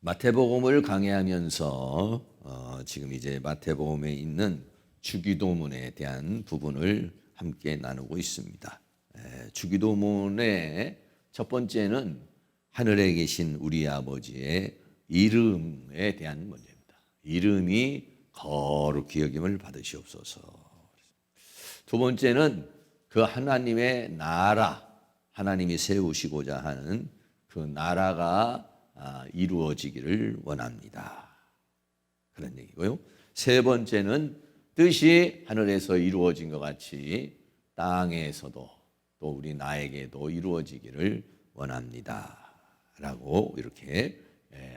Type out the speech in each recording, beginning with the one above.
마태복음을 강해하면서 지금 이제 마태복음에 있는 주기도문에 대한 부분을 함께 나누고 있습니다. 주기도문의 첫 번째는 하늘에 계신 우리 아버지의 이름에 대한 문제입니다. 이름이 거룩히 여김을 받으시옵소서. 두 번째는 그 하나님의 나라, 하나님이 세우시고자 하는 그 나라가 이루어지기를 원합니다. 그런 얘기고요. 세 번째는 뜻이 하늘에서 이루어진 것 같이 땅에서도 또 우리 나에게도 이루어지기를 원합니다. 라고 이렇게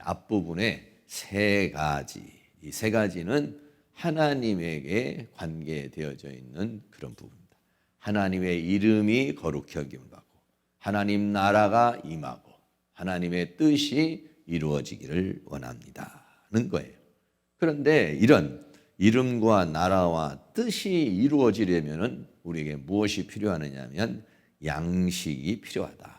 앞부분에 세 가지, 이 세 가지는 하나님에게 관계되어져 있는 그런 부분입니다. 하나님의 이름이 거룩히 여김을 받고 하나님 나라가 임하고 하나님의 뜻이 이루어지기를 원합니다는 거예요. 그런데 이런 이름과 나라와 뜻이 이루어지려면 우리에게 무엇이 필요하느냐면 양식이 필요하다.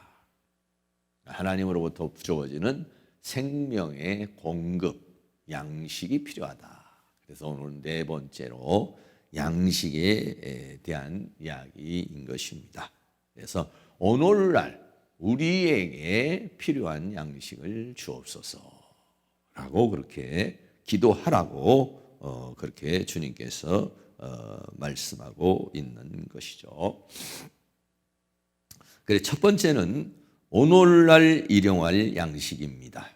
하나님으로부터 주어지는 생명의 공급, 양식이 필요하다. 그래서 오늘 네 번째로 양식에 대한 이야기인 것입니다. 그래서 오늘날 우리에게 필요한 양식을 주옵소서라고 그렇게 기도하라고 그렇게 주님께서 말씀하고 있는 것이죠. 그래서 첫 번째는 오늘날 일용할 양식입니다.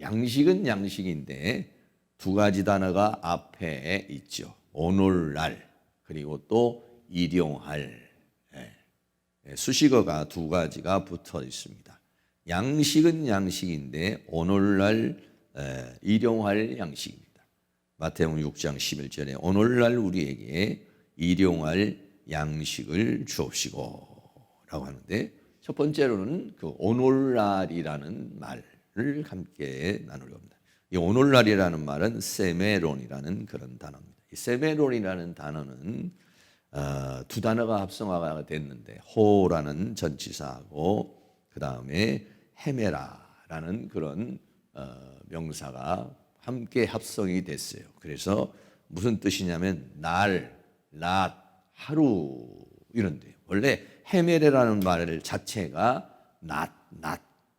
양식은 양식인데 두 가지 단어가 앞에 있죠. 오늘날 그리고 또 일용할 수식어가 두 가지가 붙어 있습니다. 양식은 양식인데 오늘날 일용할 양식입니다. 마태복음 6장 11절에 오늘날 우리에게 일용할 양식을 주옵시고 라고 하는데 첫 번째로는 그 오늘날이라는 말을 함께 나누려 합니다. 이 오늘날이라는 말은 세메론이라는 그런 단어입니다. 이 세메론이라는 단어는 두 단어가 합성화가 됐는데 호라는 전치사하고 그 다음에 헤메라라는 그런 명사가 함께 합성이 됐어요. 그래서 무슨 뜻이냐면 날, 낮, 하루 이런데요. 원래 헤메레라는 말 자체가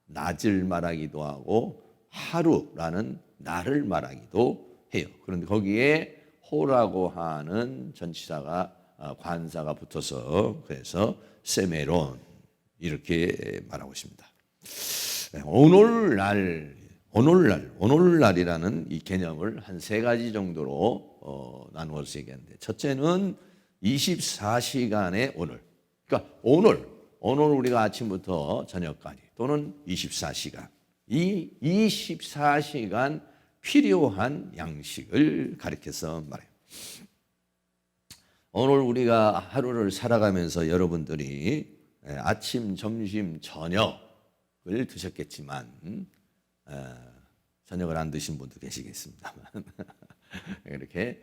낮을 말하기도 하고 하루라는 날을 말하기도 해요. 그런데 거기에 호라고 하는 전치사가 관사가 붙어서 그래서 세메론 이렇게 말하고 있습니다. 오늘날이라는 이 개념을 한 세 가지 정도로 나누어서 얘기하는데 첫째는 24시간의 오늘. 그러니까 오늘 우리가 아침부터 저녁까지 또는 24시간. 이 24시간 필요한 양식을 가리켜서 말해요. 오늘 우리가 하루를 살아가면서 여러분들이 아침, 점심, 저녁을 드셨겠지만 저녁을 안 드신 분도 계시겠습니다만 이렇게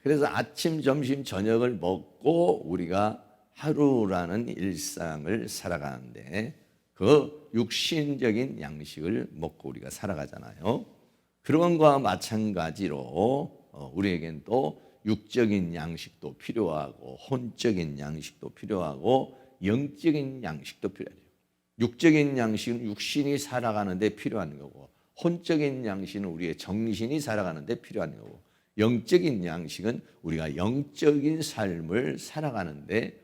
그래서 아침, 점심, 저녁을 먹고 우리가 하루라는 일상을 살아가는데 그 육신적인 양식을 먹고 우리가 살아가잖아요. 그런 것과 마찬가지로 우리에겐 또 육적인 양식도 필요하고 혼적인 양식도 필요하고 영적인 양식도 필요해요. 육적인 양식은 육신이 살아가는데 필요한 거고 혼적인 양식은 우리의 정신이 살아가는데 필요한 거고 영적인 양식은 우리가 영적인 삶을 살아가는데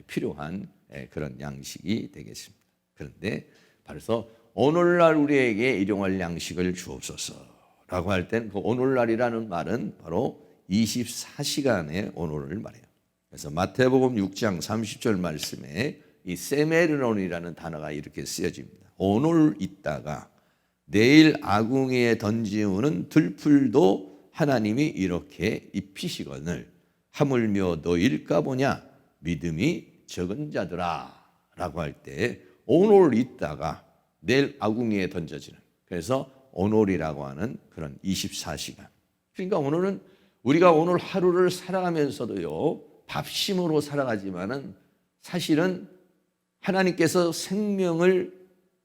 필요한 그런 양식이 되겠습니다. 그런데 그래서 오늘날 우리에게 일용할 양식을 주옵소서라고 할 땐 그 오늘날이라는 말은 바로 24시간의 오늘을 말해요. 그래서 마태복음 6장 30절 말씀에 이 세메르논이라는 단어가 이렇게 쓰여집니다. 오늘 있다가 내일 아궁이에 던지우는 들풀도 하나님이 이렇게 입히시거늘 하물며 너일까 보냐 믿음이 적은 자들아 라고 할 때 오늘 있다가 내일 아궁이에 던져지는 그래서 오늘이라고 하는 그런 24시간. 그러니까 오늘은 우리가 오늘 하루를 살아가면서도요 밥심으로 살아가지만은 사실은 하나님께서 생명을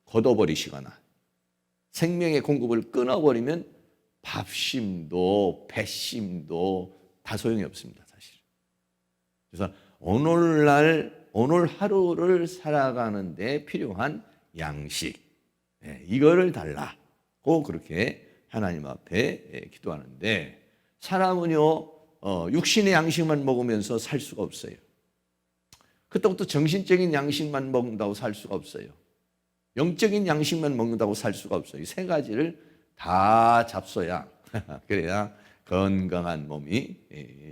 걷어버리시거나 생명의 공급을 끊어버리면 밥심도 배심도 다 소용이 없습니다, 사실. 그래서 오늘 하루를 살아가는 데 필요한 양식, 이거를 달라고 그렇게 하나님 앞에 기도하는데, 사람은요 육신의 양식만 먹으면서 살 수가 없어요. 그때부터 정신적인 양식만 먹는다고 살 수가 없어요. 영적인 양식만 먹는다고 살 수가 없어요. 이 세 가지를 다 잡숴야 그래야 건강한 몸이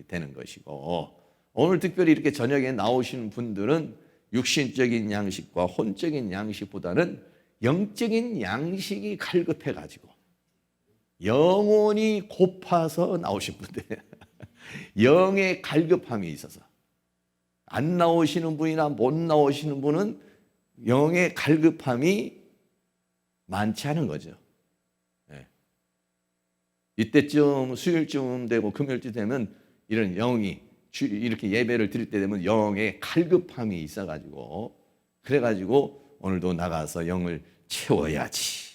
되는 것이고, 오늘 특별히 이렇게 저녁에 나오시는 분들은 육신적인 양식과 혼적인 양식보다는 영적인 양식이 갈급해가지고 영혼이 고파서 나오신 분들, 영의 갈급함이 있어서 안 나오시는 분이나 못 나오시는 분은 영의 갈급함이 많지 않은 거죠. 이때쯤 수요일쯤 되고 금요일쯤 되면 이런 영이 이렇게 예배를 드릴 때 되면 영의 갈급함이 있어가지고, 그래가지고 오늘도 나가서 영을 채워야지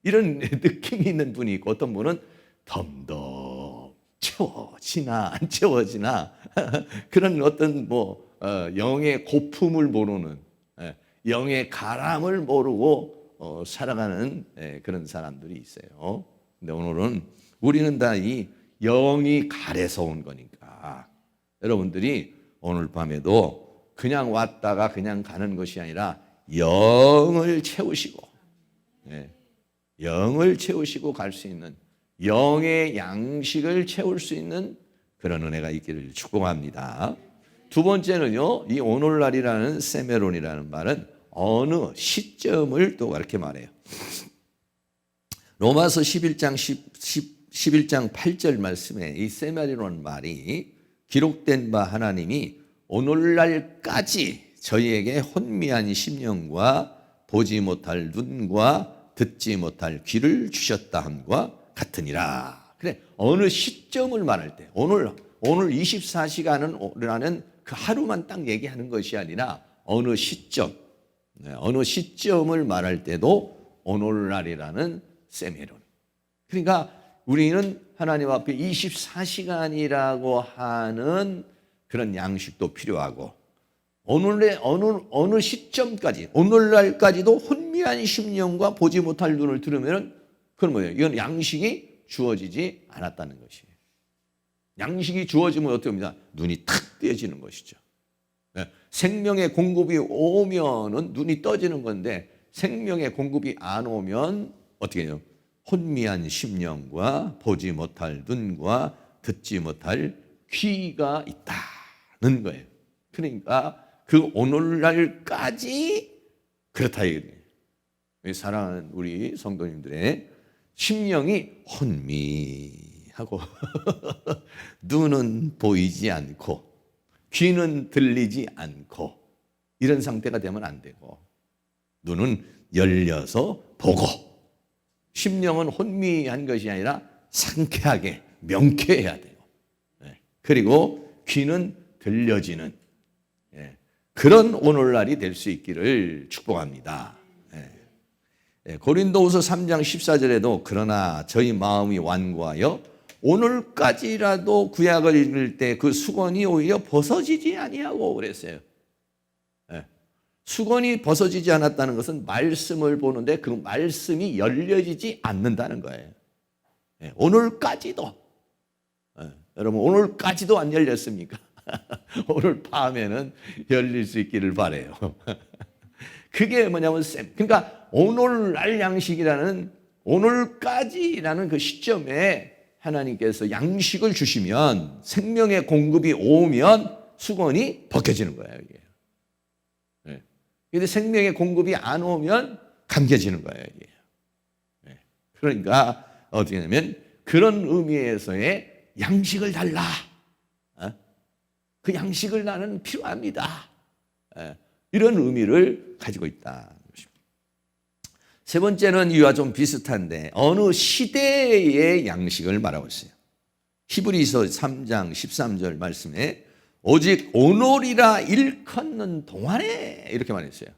이런 느낌이 있는 분이 있고, 어떤 분은 덤덤 채워지나 안 채워지나 그런 어떤 영의 고품을 모르는, 영의 가람을 모르고 살아가는 그런 사람들이 있어요. 근데 오늘은 우리는 다 이 영이 갈에서 온 거니까, 여러분들이 오늘 밤에도 그냥 왔다가 그냥 가는 것이 아니라 영을 채우시고, 영을 채우시고 갈 수 있는, 영의 양식을 채울 수 있는 그런 은혜가 있기를 축복합니다. 두 번째는요, 이 오늘날이라는 세메론이라는 말은 어느 시점을 또 그렇게 말해요. 로마서 11장 8절 말씀에 이 세메론이라는 말이 기록된 바 하나님이 오늘날까지 저희에게 혼미한 심령과 보지 못할 눈과 듣지 못할 귀를 주셨다 함과 같으니라. 그래, 어느 시점을 말할 때, 오늘 24시간이라는 그 하루만 딱 얘기하는 것이 아니라 어느 시점, 어느 시점을 말할 때도 오늘날이라는 세메론. 그러니까 우리는 하나님 앞에 24시간이라고 하는 그런 양식도 필요하고, 어느 시점까지, 오늘날까지도 혼미한 심령과 보지 못할 눈을 들으면 그건 뭐예요? 이건 양식이 주어지지 않았다는 것이에요. 양식이 주어지면 어떻게 합니까? 눈이 탁 떼어지는 것이죠. 생명의 공급이 오면은 눈이 떠지는 건데, 생명의 공급이 안 오면 어떻게 해요? 혼미한 심령과 보지 못할 눈과 듣지 못할 귀가 있다는 거예요. 그러니까 그 오늘날까지 그렇다 이거예요. 사랑하는 우리 성도님들의 심령이 혼미하고 눈은 보이지 않고 귀는 들리지 않고 이런 상태가 되면 안 되고, 눈은 열려서 보고, 심령은 혼미한 것이 아니라 상쾌하게 명쾌해야 돼요. 그리고 귀는 들려지는 그런 오늘날이 될 수 있기를 축복합니다. 고린도후서 3장 14절에도 그러나 저희 마음이 완고하여 오늘까지라도 구약을 읽을 때 그 수건이 오히려 벗어지지 아니하고 그랬어요. 수건이 벗어지지 않았다는 것은 말씀을 보는데 그 말씀이 열려지지 않는다는 거예요. 오늘까지도. 여러분, 오늘까지도 안 열렸습니까? 오늘 밤에는 열릴 수 있기를 바라요. 그게 뭐냐면, 그러니까 오늘날 양식이라는, 오늘까지라는 그 시점에 하나님께서 양식을 주시면, 생명의 공급이 오면 수건이 벗겨지는 거예요, 이게. 근데 생명의 공급이 안 오면 감겨지는 거예요, 이게. 그러니까 어떻게 하냐면, 그런 의미에서의 양식을 달라. 그 양식을 나는 필요합니다. 이런 의미를 가지고 있다. 세 번째는 이와 좀 비슷한데, 어느 시대의 양식을 말하고 있어요. 히브리서 3장 13절 말씀에 오직 오늘이라 일컫는 동안에, 이렇게 말했어요.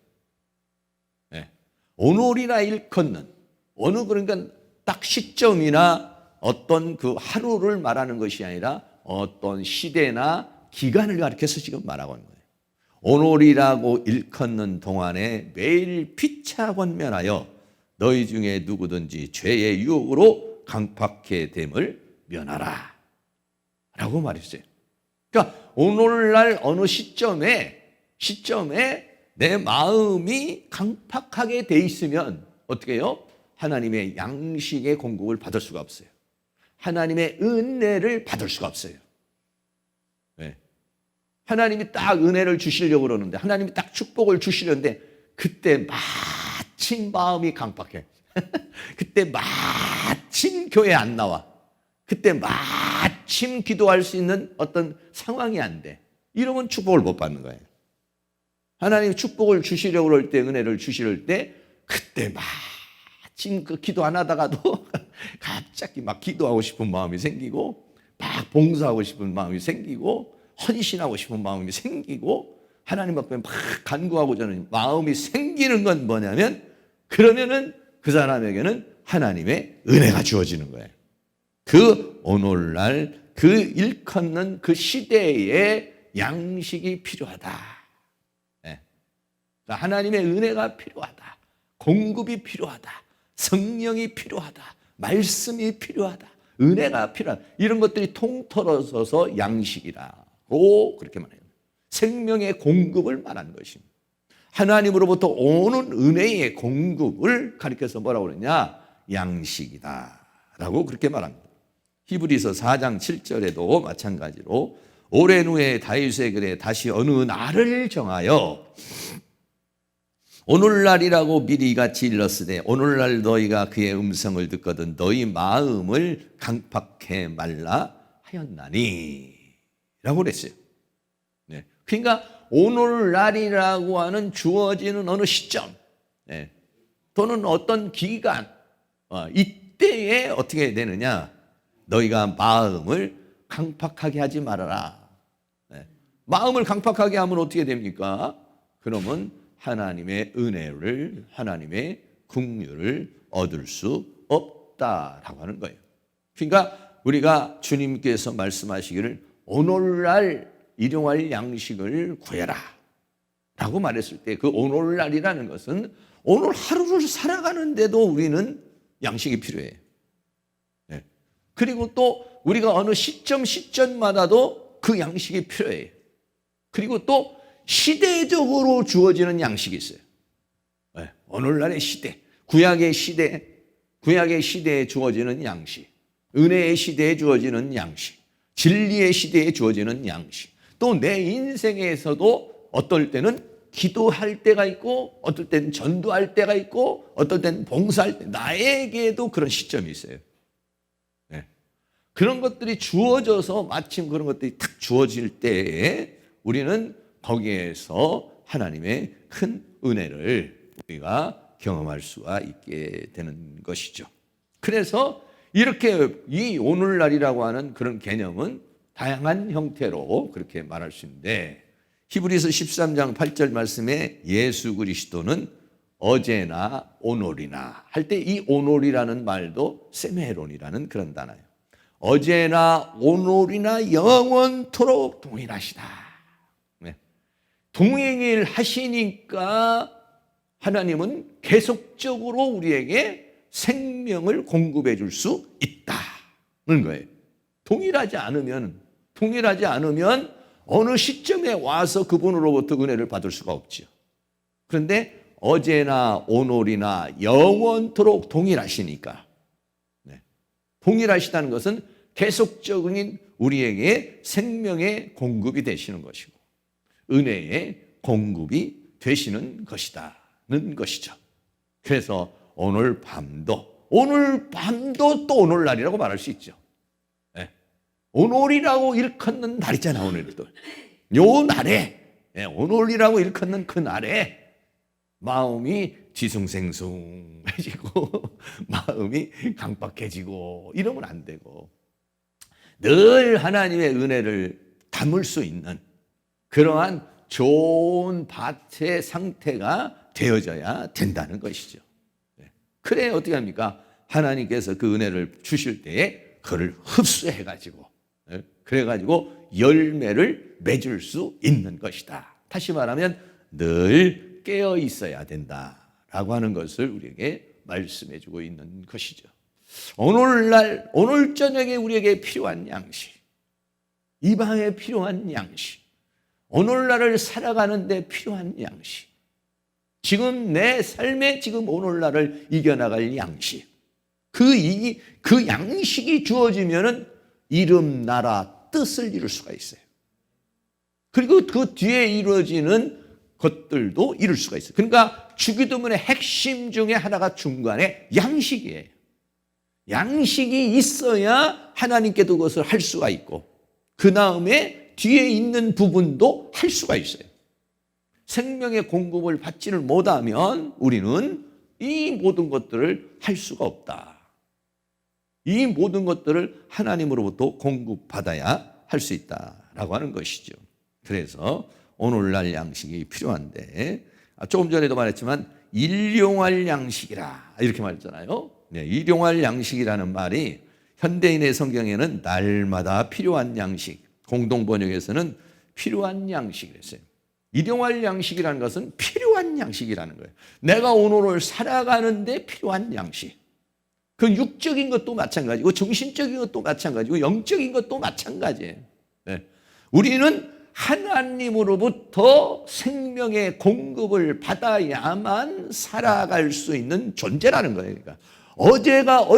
오늘이라 일컫는, 그러니까 딱 시점이나 어떤 그 하루를 말하는 것이 아니라 어떤 시대나 기간을 가리켜서 지금 말하고 있는 거예요. 오늘이라고 일컫는 동안에 매일 피차 권면하여 너희 중에 누구든지 죄의 유혹으로 강팍해 됨을 면하라 라고 말했어요. 그러니까 오늘날 어느 시점에 내 마음이 강팍하게 돼 있으면 어떻게 해요? 하나님의 양식의 공급을 받을 수가 없어요. 하나님의 은혜를 받을 수가 없어요. 네. 하나님이 딱 은혜를 주시려고 그러는데, 하나님이 딱 축복을 주시려는데 그때 마침 마음이 강팍해. 그때 마침 교회 안 나와. 그때 마침 기도할 수 있는 어떤 상황이 안 돼. 이러면 축복을 못 받는 거예요. 하나님이 축복을 주시려고 그럴 때, 은혜를 주시려 때 그때 마침 그 기도 안 하다가도 갑자기 막 기도하고 싶은 마음이 생기고, 막 봉사하고 싶은 마음이 생기고, 헌신하고 싶은 마음이 생기고, 하나님 앞에 막 간구하고자 하는 마음이 생기는 건 뭐냐면, 그러면은 그 사람에게는 하나님의 은혜가 주어지는 거예요. 그 오늘날 그 일컫는 그 시대에 양식이 필요하다. 네. 하나님의 은혜가 필요하다. 공급이 필요하다. 성령이 필요하다. 말씀이 필요하다. 은혜가 필요하다. 이런 것들이 통틀어서서 양식이라고 그렇게 말해요. 생명의 공급을 말하는 것입니다. 하나님으로부터 오는 은혜의 공급을 가리켜서 뭐라고 그러냐? 양식이다 라고 그렇게 말합니다. 히브리서 4장 7절에도 마찬가지로 오랜 후에 다윗의 글에 다시 어느 날을 정하여 오늘날이라고 미리 같이 일렀으되 오늘날 너희가 그의 음성을 듣거든 너희 마음을 강팍해 말라 하였나니 라고 그랬어요. 네. 그러니까 오늘날이라고 하는 주어지는 어느 시점, 네. 또는 어떤 기간, 이때에 어떻게 되느냐? 너희가 마음을 강팍하게 하지 말아라. 네. 마음을 강팍하게 하면 어떻게 됩니까? 그러면 하나님의 은혜를, 하나님의 긍휼을 얻을 수 없다라고 하는 거예요. 그러니까 우리가 주님께서 말씀하시기를 오늘날 일용할 양식을 구해라 라고 말했을 때 그 오늘날이라는 것은 오늘 하루를 살아가는데도 우리는 양식이 필요해요. 네. 그리고 또 우리가 어느 시점마다도 그 양식이 필요해요. 그리고 또 시대적으로 주어지는 양식이 있어요. 네. 오늘날의 시대, 구약의 시대에 주어지는 양식, 은혜의 시대에 주어지는 양식, 진리의 시대에 주어지는 양식, 또 내 인생에서도 어떨 때는 기도할 때가 있고 어떨 때는 전도할 때가 있고 어떨 때는 봉사할 때, 나에게도 그런 시점이 있어요. 네. 그런 것들이 주어져서 마침 그런 것들이 탁 주어질 때에 우리는 거기에서 하나님의 큰 은혜를 우리가 경험할 수가 있게 되는 것이죠. 그래서 이렇게 이 오늘날이라고 하는 그런 개념은 다양한 형태로 그렇게 말할 수 있는데, 히브리서 13장 8절 말씀에 예수 그리스도는 어제나 오늘이나 할 때 이 오늘이라는 말도 세메론이라는 그런 단어예요. 어제나 오늘이나 영원토록 동일하시다. 네. 동행을 하시니까 하나님은 계속적으로 우리에게 생명을 공급해 줄 수 있다는 거예요. 동일하지 않으면 어느 시점에 와서 그분으로부터 은혜를 받을 수가 없죠. 그런데 어제나 오늘이나 영원토록 동일하시니까, 네. 동일하시다는 것은 계속적인 우리에게 생명의 공급이 되시는 것이고 은혜의 공급이 되시는 것이다는 것이죠. 그래서 오늘 밤도 또 오늘날이라고 말할 수 있죠. 네. 오늘이라고 일컫는 날 있잖아. 오늘도 요 날에, 네. 오늘이라고 일컫는 그 날에 마음이 뒤숭생숭해지고 마음이 강박해지고 이러면 안 되고 늘 하나님의 은혜를 담을 수 있는 그러한 좋은 밭의 상태가 되어져야 된다는 것이죠. 그래 어떻게 합니까? 하나님께서 그 은혜를 주실 때에 그를 흡수해가지고 그래가지고 열매를 맺을 수 있는 것이다. 다시 말하면 늘 깨어 있어야 된다라고 하는 것을 우리에게 말씀해주고 있는 것이죠. 오늘날 오늘 저녁에 우리에게 필요한 양식, 이 밤에 필요한 양식, 오늘날을 살아가는 데 필요한 양식, 지금 내 삶에 지금 오늘날을 이겨나갈 양식, 그 양식이 주어지면은 이름, 나라, 뜻을 이룰 수가 있어요. 그리고 그 뒤에 이루어지는 것들도 이룰 수가 있어요. 그러니까 주기도문의 핵심 중에 하나가 중간에 양식이에요. 양식이 있어야 하나님께도 그것을 할 수가 있고 그 다음에 뒤에 있는 부분도 할 수가 있어요. 생명의 공급을 받지를 못하면 우리는 이 모든 것들을 할 수가 없다. 이 모든 것들을 하나님으로부터 공급받아야 할 수 있다라고 하는 것이죠. 그래서 오늘날 양식이 필요한데 조금 전에도 말했지만 일용할 양식이라 이렇게 말했잖아요. 네, 일용할 양식이라는 말이 현대인의 성경에는 날마다 필요한 양식, 공동번역에서는 필요한 양식이라 했어요. 일용할 양식이라는 것은 필요한 양식이라는 거예요. 내가 오늘을 살아가는데 필요한 양식. 그 육적인 것도 마찬가지고 정신적인 것도 마찬가지고 영적인 것도 마찬가지예요. 네. 우리는 하나님으로부터 생명의 공급을 받아야만 살아갈 수 있는 존재라는 거예요. 그러니까 어제가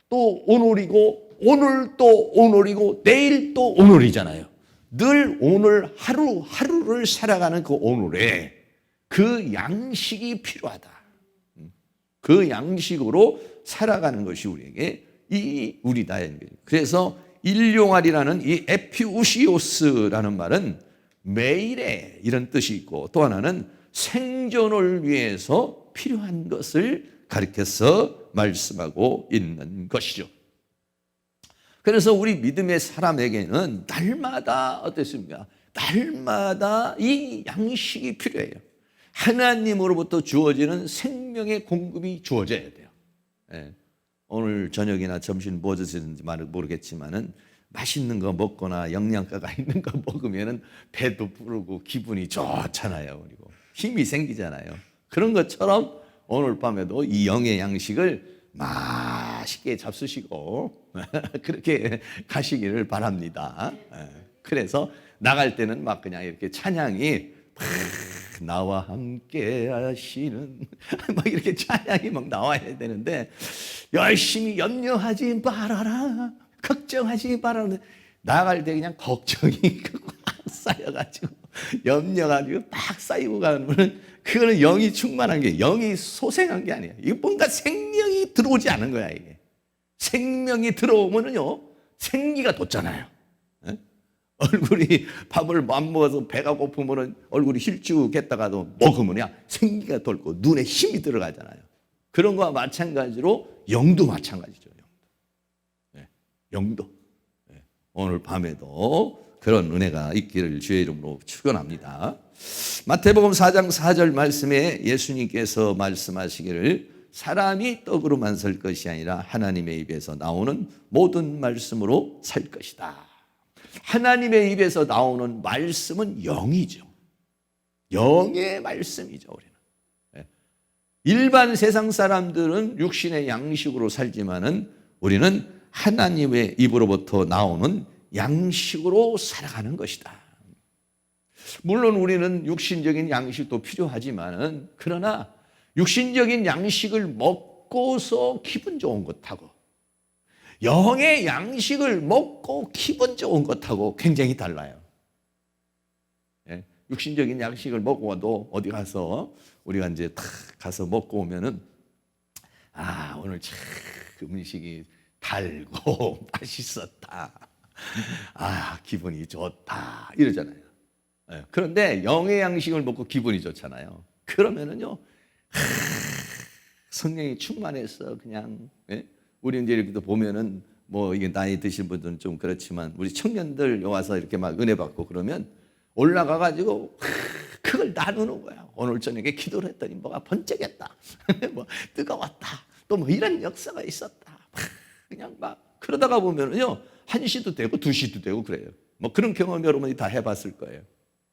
또 오늘이고 오늘 또 오늘이고 내일 또 오늘이잖아요. 늘 오늘 하루하루를 살아가는 그 오늘에 그 양식이 필요하다. 그 양식으로 살아가는 것이 우리에게 우리다. 그래서 일용할이라는 이 에피우시오스라는 말은 매일의 이런 뜻이 있고 또 하나는 생존을 위해서 필요한 것을 가리켜서 말씀하고 있는 것이죠. 그래서 우리 믿음의 사람에게는 날마다 어떻습니까? 날마다 이 양식이 필요해요. 하나님으로부터 주어지는 생명의 공급이 주어져야 돼요. 예. 오늘 저녁이나 점심 뭐 드시는지 모르겠지만은 맛있는 거 먹거나 영양가가 있는 거 먹으면은 배도 부르고 기분이 좋잖아요. 그리고 힘이 생기잖아요. 그런 것처럼 오늘 밤에도 이 영의 양식을 맛있게 잡수시고 그렇게 가시기를 바랍니다. 그래서 나갈 때는 막 그냥 이렇게 찬양이 나와 함께 하시는 막 이렇게 찬양이 막 나와야 되는데 열심히 염려하지 말아라 걱정하지 말아라 나갈 때 그냥 걱정이 막 쌓여가지고 염려가지고 막 쌓이고 가면 그거는 영이 충만한 게 영이 소생한 게 아니에요. 이거 뭔가 생명이 들어오지 않은 거야. 이게 생명이 들어오면은요 생기가 돋잖아요. 얼굴이 밥을 안 먹어서 배가 고프면 얼굴이 힐쭉했다가도 먹으면 생기가 돌고 눈에 힘이 들어가잖아요. 그런 거와 마찬가지로 영도 마찬가지죠. 영도. 오늘 밤에도 그런 은혜가 있기를 주의 이름으로 축원합니다. 마태복음 4장 4절 말씀에 예수님께서 말씀하시기를 사람이 떡으로만 살 것이 아니라 하나님의 입에서 나오는 모든 말씀으로 살 것이다. 하나님의 입에서 나오는 말씀은 영이죠. 영의 말씀이죠. 우리는 일반 세상 사람들은 육신의 양식으로 살지만은 우리는 하나님의 입으로부터 나오는 양식으로 살아가는 것이다. 물론 우리는 육신적인 양식도 필요하지만은 그러나 육신적인 양식을 먹고서 기분 좋은 것하고 영의 양식을 먹고 기분 좋은 것하고 굉장히 달라요. 육신적인 양식을 먹고도 어디 가서 우리가 이제 탁 가서 먹고 오면은 오늘 참 음식이 달고 맛있었다. 기분이 좋다 이러잖아요. 그런데 영의 양식을 먹고 기분이 좋잖아요. 그러면은요 성령이 충만해서 그냥 우리 이제 이렇게 보면은 뭐 이게 나이 드신 분들은 좀 그렇지만 우리 청년들 와서 이렇게 막 은혜 받고 그러면 올라가 가지고 그걸 나누는 거야. 오늘 저녁에 기도를 했더니 뭐가 번쩍했다. 뭐 뜨거웠다. 또 뭐 이런 역사가 있었다. 그냥 막 그러다가 보면은요 1시도 되고 2시도 되고 그래요. 뭐 그런 경험 여러분이 다 해봤을 거예요.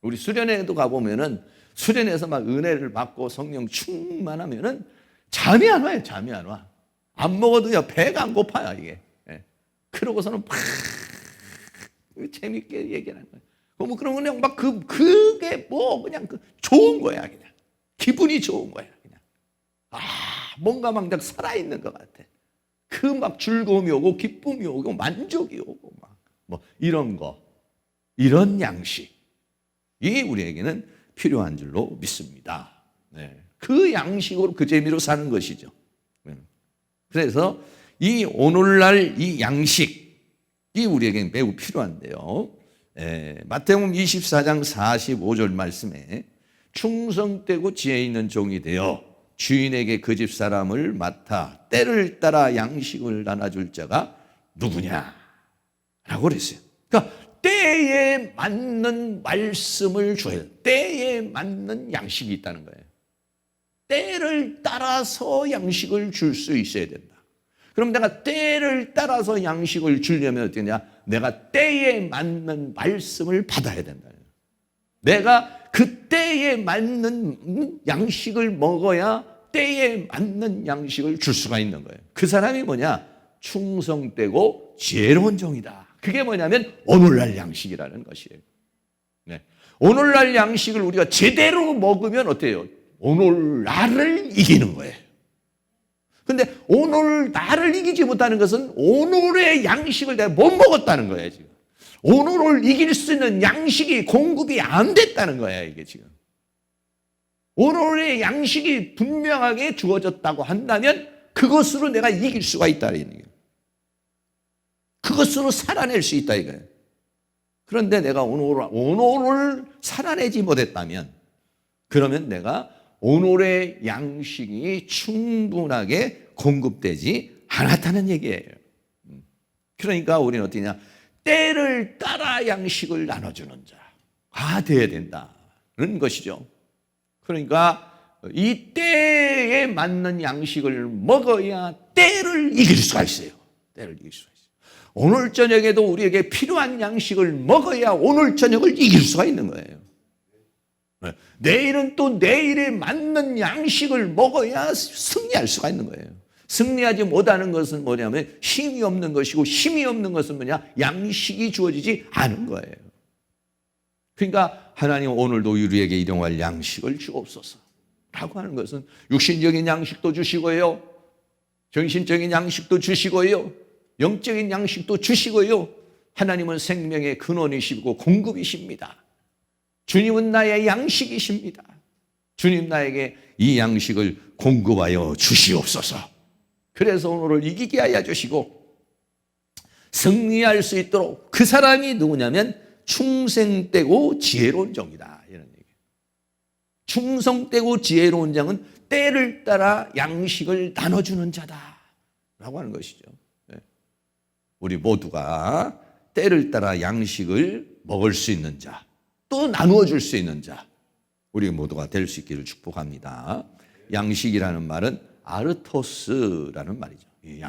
우리 수련회에도 가보면은 수련회에서 막 은혜를 받고 성령 충만하면은 잠이 안 와요. 잠이 안 와. 안 먹어도요 배가 안 고파요 이게. 예. 그러고서는 막 재밌게 얘기하는 거예요. 뭐 그런 그냥 막 그게 뭐 그냥 좋은 거야 그냥. 기분이 좋은 거야 그냥. 뭔가 막 살아있는 것 같아. 그 막 즐거움이 오고 기쁨이 오고 만족이 오고 막 뭐 이런 거, 이런 양식이 우리에게는 필요한 줄로 믿습니다. 네. 그 양식으로 그 재미로 사는 것이죠. 그래서 이 오늘날 이 양식이 우리에게 매우 필요한데요. 마태복음 24장 45절 말씀에 충성되고 지혜 있는 종이 되어 주인에게 그 집 사람을 맡아 때를 따라 양식을 나눠줄 자가 누구냐? 라고 그랬어요. 그러니까 때에 맞는 말씀을 줘야 돼요. 때에 맞는 양식이 있다는 거예요. 때를 따라서 양식을 줄 수 있어야 된다. 그럼 내가 때를 따라서 양식을 주려면 어떻게 되냐? 내가 때에 맞는 말씀을 받아야 된다. 내가 그 때에 맞는 양식을 먹어야 때에 맞는 양식을 줄 수가 있는 거예요. 그 사람이 뭐냐? 충성되고 지혜로운 종이다. 그게 뭐냐면 오늘날 양식이라는 것이에요. 네. 오늘날 양식을 우리가 제대로 먹으면 어때요? 오늘날을 이기는 거예요. 근데 오늘날을 이기지 못하는 것은 오늘의 양식을 내가 못 먹었다는 거예요, 지금. 오늘을 이길 수 있는 양식이 공급이 안 됐다는 거예요, 이게 지금. 오늘의 양식이 분명하게 주어졌다고 한다면 그것으로 내가 이길 수가 있다는 거예요. 그것으로 살아낼 수 있다 이거예요. 그런데 내가 오늘을 살아내지 못했다면 그러면 내가 오늘의 양식이 충분하게 공급되지 않았다는 얘기예요. 그러니까 우리는 어떠냐? 때를 따라 양식을 나눠주는 자가 되어야 된다는 것이죠. 그러니까 이 때에 맞는 양식을 먹어야 때를 이길 수가 있어요. 때를 이길 수가 있어요. 오늘 저녁에도 우리에게 필요한 양식을 먹어야 오늘 저녁을 이길 수가 있는 거예요. 내일은 또 내일에 맞는 양식을 먹어야 승리할 수가 있는 거예요. 승리하지 못하는 것은 뭐냐면 힘이 없는 것이고 힘이 없는 것은 뭐냐? 양식이 주어지지 않은 거예요. 그러니까 하나님 오늘도 우리에게 일용할 양식을 주옵소서 라고 하는 것은 육신적인 양식도 주시고요. 정신적인 양식도 주시고요. 영적인 양식도 주시고요. 하나님은 생명의 근원이시고 공급이십니다. 주님은 나의 양식이십니다. 주님 나에게 이 양식을 공급하여 주시옵소서. 그래서 오늘을 이기게 하여 주시고 승리할 수 있도록 그 사람이 누구냐면 충성되고 지혜로운 종이다. 이런 얘기예요. 충성되고 지혜로운 종은 때를 따라 양식을 나눠주는 자다. 라고 하는 것이죠. 우리 모두가 때를 따라 양식을 먹을 수 있는 자, 또 나누어 줄 수 있는 자, 우리 모두가 될 수 있기를 축복합니다. 양식이라는 말은 아르토스라는 말이죠. 이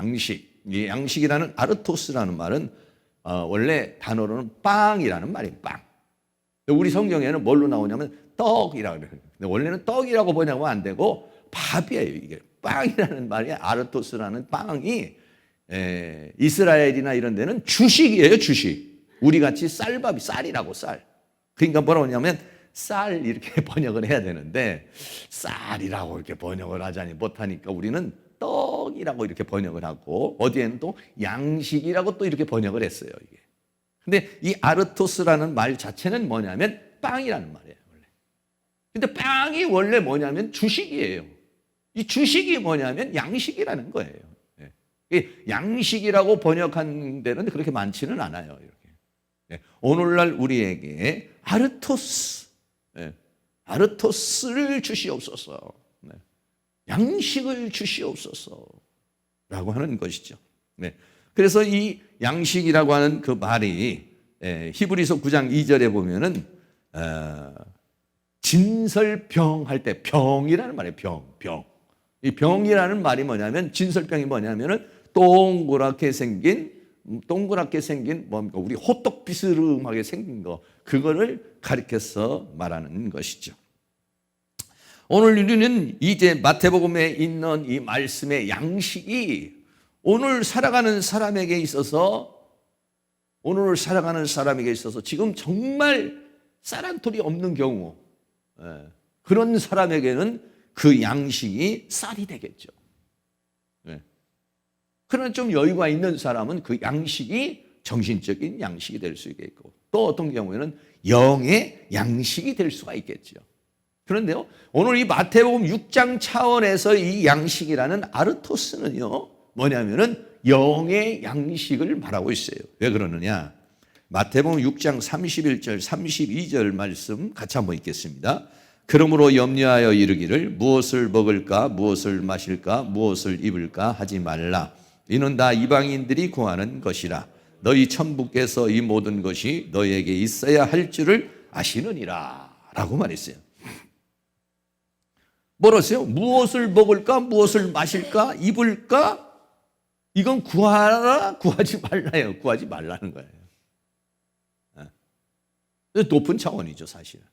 양식이라는 아르토스라는 말은 원래 단어로는 빵이라는 말이에요. 빵. 우리 성경에는 뭘로 나오냐면 떡이라고 그래요. 근데 원래는 떡이라고 번역하면 안 되고 밥이에요. 이게 빵이라는 말이 아르토스라는 빵이 이스라엘이나 이런 데는 주식이에요. 주식. 우리 같이 쌀밥이 쌀이라고 쌀. 그러니까 뭐라고 하냐면 쌀 이렇게 번역을 해야 되는데 쌀이라고 이렇게 번역을 하자니 못하니까 우리는 떡이라고 이렇게 번역을 하고 어디에는 또 양식이라고 또 이렇게 번역을 했어요. 이게. 근데 이 아르토스라는 말 자체는 뭐냐면 빵이라는 말이에요. 원래. 근데 빵이 원래 뭐냐면 주식이에요. 이 주식이 뭐냐면 양식이라는 거예요. 양식이라고 번역한 데는 그렇게 많지는 않아요. 이렇게. 오늘날 우리에게 아르토스를 주시옵소서. 양식을 주시옵소서. 라고 하는 것이죠. 그래서 이 양식이라고 하는 그 말이 히브리서 9장 2절에 보면은 진설병 할 때 병이라는 말이에요. 병. 이 병이라는 말이 뭐냐면 진설병이 뭐냐면은 동그랗게 생긴 뭡니까? 우리 호떡 비스름하게 생긴 거 그거를 가리켜서 말하는 것이죠. 오늘 우리는 이제 마태복음에 있는 이 말씀의 양식이 오늘 살아가는 사람에게 있어서 지금 정말 쌀 한 톨이 없는 경우 그런 사람에게는 그 양식이 쌀이 되겠죠. 그러나 좀 여유가 있는 사람은 그 양식이 정신적인 양식이 될 수 있겠고 또 어떤 경우에는 영의 양식이 될 수가 있겠죠. 그런데요, 오늘 이 마태복음 6장 차원에서 이 양식이라는 아르토스는요, 뭐냐면은 영의 양식을 말하고 있어요. 왜 그러느냐? 마태복음 6장 31절, 32절 말씀 같이 한번 읽겠습니다. 그러므로 염려하여 이르기를 무엇을 먹을까, 무엇을 마실까, 무엇을 입을까 하지 말라. 이는 다 이방인들이 구하는 것이라. 너희 천부께서 이 모든 것이 너희에게 있어야 할 줄을 아시느니라. 라고 말했어요. 뭐라세요? 무엇을 먹을까, 무엇을 마실까, 입을까? 이건 구하라, 구하지 말라요. 구하지 말라는 거예요. 높은 차원이죠, 사실은.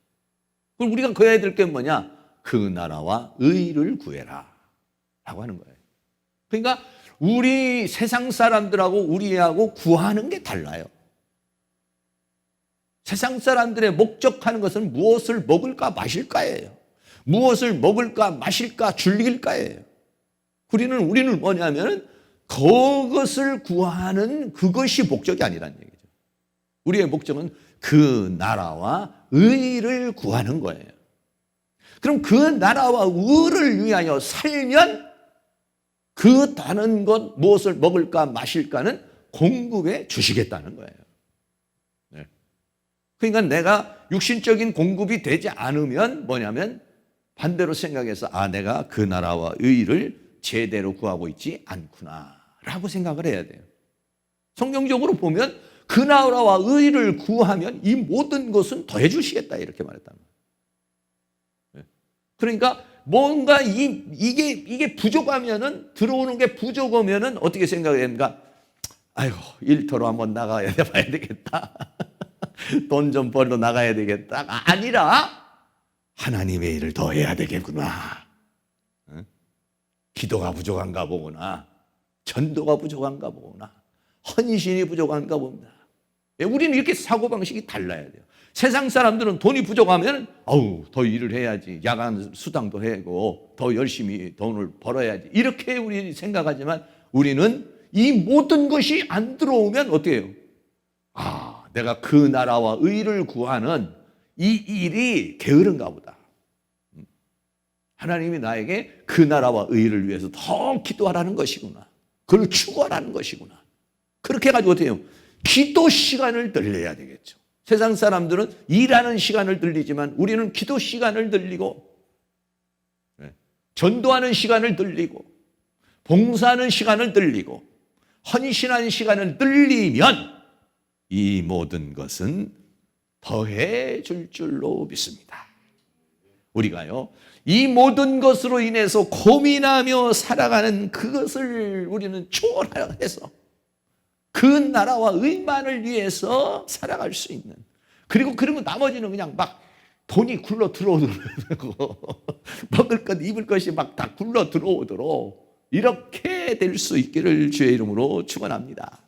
그럼 우리가 구해야 될 게 뭐냐? 그 나라와 의를 구해라. 라고 하는 거예요. 그러니까 우리 세상 사람들하고 우리하고 구하는 게 달라요. 세상 사람들의 목적하는 것은 무엇을 먹을까, 마실까예요. 무엇을 먹을까, 마실까, 즐길까예요. 우리는 뭐냐면 그것을 구하는 그것이 목적이 아니라는 얘기죠. 우리의 목적은 그 나라와 의를 구하는 거예요. 그럼 그 나라와 의를 위하여 살면 그 다른 것 무엇을 먹을까 마실까는 공급해 주시겠다는 거예요. 네. 그러니까 내가 육신적인 공급이 되지 않으면 뭐냐면 반대로 생각해서 내가 그 나라와 의를 제대로 구하고 있지 않구나 라고 생각을 해야 돼요. 성경적으로 보면 그 나라와 의를 구하면 이 모든 것은 더해 주시겠다 이렇게 말했단 말이에요. 그러니까 뭔가 이게 부족하면은 들어오는 게 부족하면은 어떻게 생각해야 됩니까? 아이고 일터로 한번 나가야 봐야 되겠다. 돈 좀 벌러 나가야 되겠다. 아니라 하나님의 일을 더 해야 되겠구나. 기도가 부족한가 보구나. 전도가 부족한가 보구나. 헌신이 부족한가 봅니다. 우리는 이렇게 사고방식이 달라야 돼요. 세상 사람들은 돈이 부족하면 더 일을 해야지. 야간 수당도 하고 더 열심히 돈을 벌어야지. 이렇게 우리 생각하지만 우리는 이 모든 것이 안 들어오면 어떻게 해요? 내가 그 나라와 의를 구하는 이 일이 게으른가 보다. 하나님이 나에게 그 나라와 의를 위해서 더 기도하라는 것이구나. 그걸 추구하라는 것이구나. 그렇게 해가지고 어떻게 해요? 기도 시간을 늘려야 되겠죠. 세상 사람들은 일하는 시간을 늘리지만 우리는 기도 시간을 늘리고 전도하는 시간을 늘리고 봉사하는 시간을 늘리고 헌신하는 시간을 늘리면 이 모든 것은 더해 줄 줄로 믿습니다. 우리가요, 이 모든 것으로 인해서 고민하며 살아가는 그것을 우리는 초월해서 그 나라와 의만을 위해서 살아갈 수 있는, 그리고 나머지는 그냥 막 돈이 굴러 들어오도록 먹을 것 입을 것이 막 다 굴러 들어오도록 이렇게 될 수 있기를 주의 이름으로 축원합니다.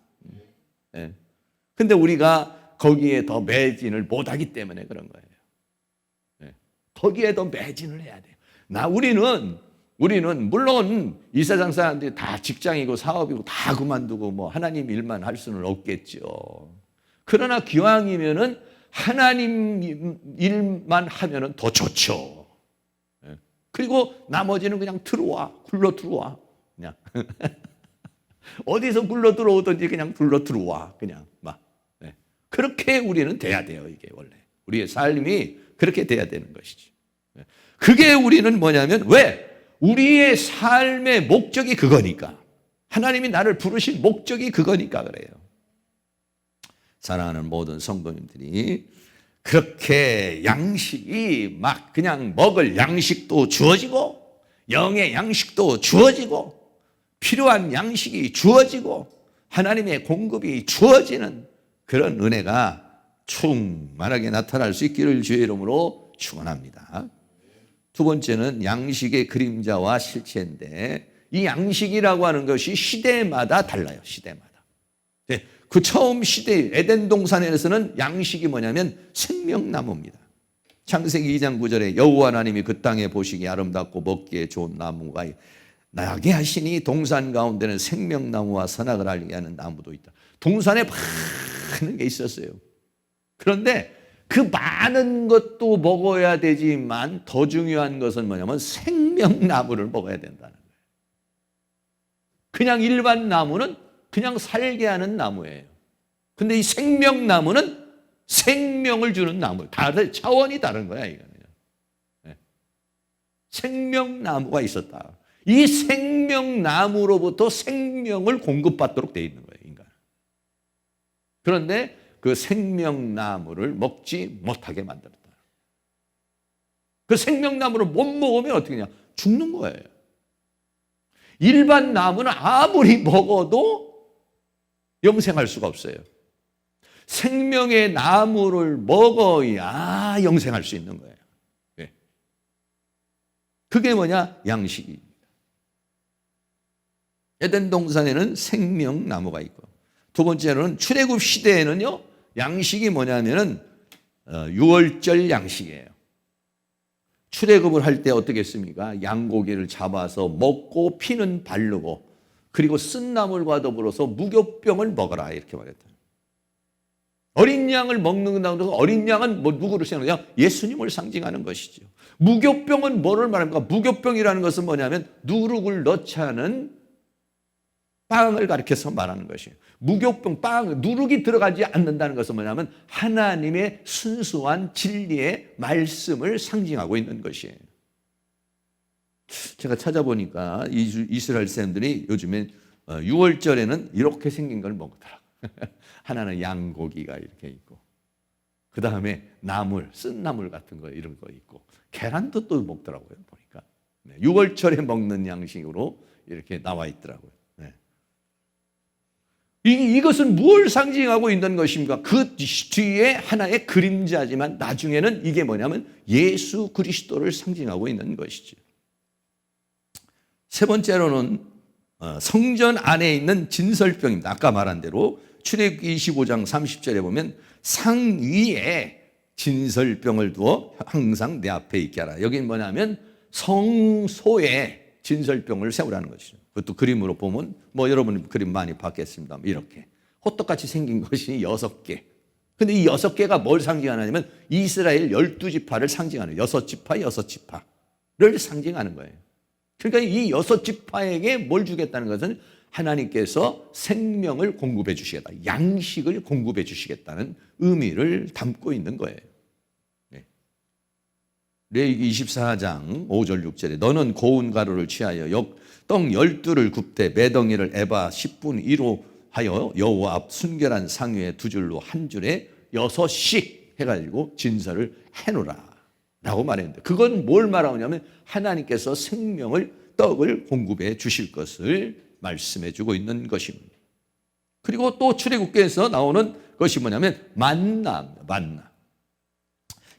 근데 우리가 거기에 더 매진을 못하기 때문에 그런 거예요. 거기에 더 매진을 해야 돼요. 우리는 물론 이 세상 사람들이 다 직장이고 사업이고 다 그만두고 뭐 하나님 일만 할 수는 없겠죠. 그러나 기왕이면은 하나님 일만 하면은 더 좋죠. 그리고 나머지는 그냥 굴러 들어와. 그냥 어디서 굴러 들어오든지 그냥 굴러 들어와. 그냥 막. 그렇게 우리는 돼야 돼요. 이게 원래 우리의 삶이 그렇게 돼야 되는 것이지. 그게 우리는 뭐냐면 왜? 우리의 삶의 목적이 그거니까. 하나님이 나를 부르신 목적이 그거니까 그래요. 사랑하는 모든 성도님들이 그렇게 양식이 막 그냥 먹을 양식도 주어지고 영의 양식도 주어지고 필요한 양식이 주어지고 하나님의 공급이 주어지는 그런 은혜가 충만하게 나타날 수 있기를 주의 이름으로 축원합니다. 두 번째는 양식의 그림자와 실체인데, 이 양식이라고 하는 것이 시대마다 달라요. 시대마다. 그 처음 시대 에덴 동산에서는 양식이 뭐냐면 생명나무입니다. 창세기 2장 9절에 여호와 하나님이 그 땅에 보시기에 아름답고 먹기에 좋은 나무가 나게 하시니 동산 가운데는 생명나무와 선악을 알게 하는 나무도 있다. 동산에 많은 게 있었어요. 그런데 그 많은 것도 먹어야 되지만 더 중요한 것은 뭐냐면 생명나무를 먹어야 된다는 거예요. 그냥 일반 나무는 그냥 살게 하는 나무예요. 근데 이 생명나무는 생명을 주는 나무. 다른 차원이 다른 거야, 이거는. 네. 생명나무가 있었다. 이 생명나무로부터 생명을 공급받도록 되어 있는 거예요, 인간. 그런데 그 생명나무를 먹지 못하게 만들었다. 그 생명나무를 못 먹으면 어떻게 되냐? 죽는 거예요. 일반 나무는 아무리 먹어도 영생할 수가 없어요. 생명의 나무를 먹어야 영생할 수 있는 거예요. 네. 그게 뭐냐? 양식입니다. 에덴 동산에는 생명나무가 있고, 두 번째로는 출애굽 시대에는요, 양식이 뭐냐면은 6월절 양식이에요. 출애굽을 할 때 어떻게 했습니까? 양고기를 잡아서 먹고 피는 바르고 그리고 쓴 나물과 더불어서 무교병을 먹어라 이렇게 말했다. 어린 양을 먹는다고 해서 어린 양은 뭐 누구를 생각하냐? 예수님을 상징하는 것이죠. 무교병은 뭐를 말합니까? 무교병이라는 것은 뭐냐면 누룩을 넣지 않은 빵을 가리켜서 말하는 것이에요. 무교병, 빵, 누룩이 들어가지 않는다는 것은 뭐냐면 하나님의 순수한 진리의 말씀을 상징하고 있는 것이에요. 제가 찾아보니까 이스라엘 사람들이 요즘에 6월절에는 이렇게 생긴 걸 먹더라고요. 하나는 양고기가 이렇게 있고, 그 다음에 나물, 쓴 나물 같은 거 이런 거 있고, 계란도 또 먹더라고요. 보니까 6월절에 먹는 양식으로 이렇게 나와 있더라고요. 네. 이것은 무엇을 상징하고 있는 것입니까? 그 뒤에 하나의 그림자지만 나중에는 이게 뭐냐면 예수 그리스도를 상징하고 있는 것이죠. 세 번째로는 성전 안에 있는 진설병입니다. 아까 말한 대로 출애굽기 25장 30절에 보면 상 위에 진설병을 두어 항상 내 앞에 있게 하라. 여기는 뭐냐면 성소에 진설병을 세우라는 것이죠. 그것도 그림으로 보면 뭐 여러분 그림 많이 봤겠습니다. 이렇게 호떡같이 생긴 것이 6개. 근데 이 6개가 뭘 상징하냐면 이스라엘 12지파를 상징하는 6지파, 6지파를 상징하는 거예요. 그러니까 이 6지파에게 뭘 주겠다는 것은 하나님께서 생명을 공급해 주시겠다. 양식을 공급해 주시겠다는 의미를 담고 있는 거예요. 네. 레위기 24장 5절 6절에 너는 고운 가루를 취하여 떡 12를 굽되 매덩이를 에바 10분 1호 하여 여호와 앞 순결한 상 위에 두 줄로 한 줄에 6씩 해가지고 진설을 해놓으라 라고 말했는데, 그건 뭘 말하냐면 하나님께서 생명을 떡을 공급해 주실 것을 말씀해 주고 있는 것입니다. 그리고 또 출애굽기에서 나오는 것이 뭐냐면 만나입니다. 만나.